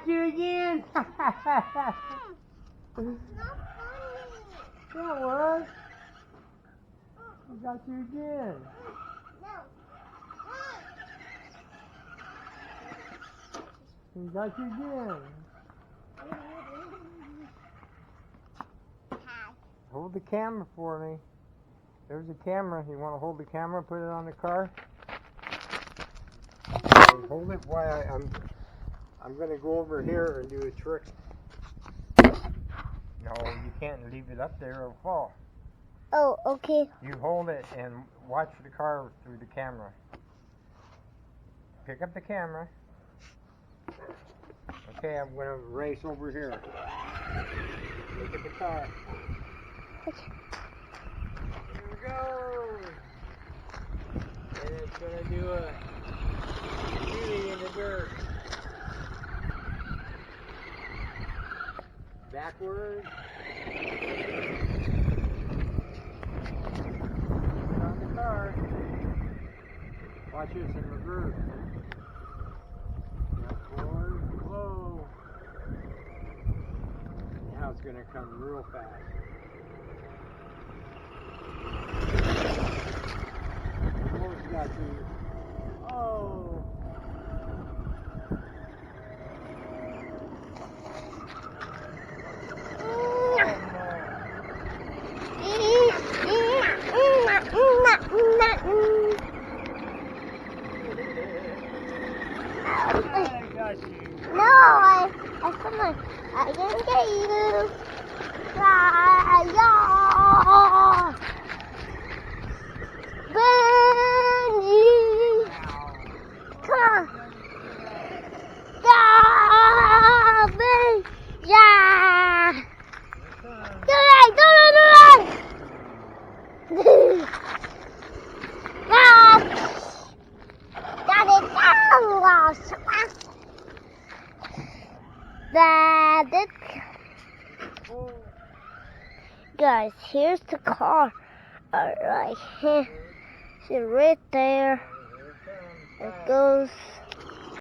got you again. Not funny. Yeah, it was. He got you again. No. He got you again. Hold the camera for me. There's a camera. You want to hold the camera, put it on the car? Okay, hold it while I'm going to go over here and do a trick. No, you can't leave it up there, it'll fall. Oh, okay. You hold it and watch the car through the camera. Pick up the camera. Okay, I'm going to race over here. Look at the car. Here we go. And it's going to do a shooting in the dirt. Backwards. Put on the car. Watch this in reverse. Now forward, slow. Now it's going to come real fast. Almost got you. Oh. No, come on. I can get you. Bunny. Come on. Yeah. Do it. Guys, here's the car. Alright, see right there. It goes.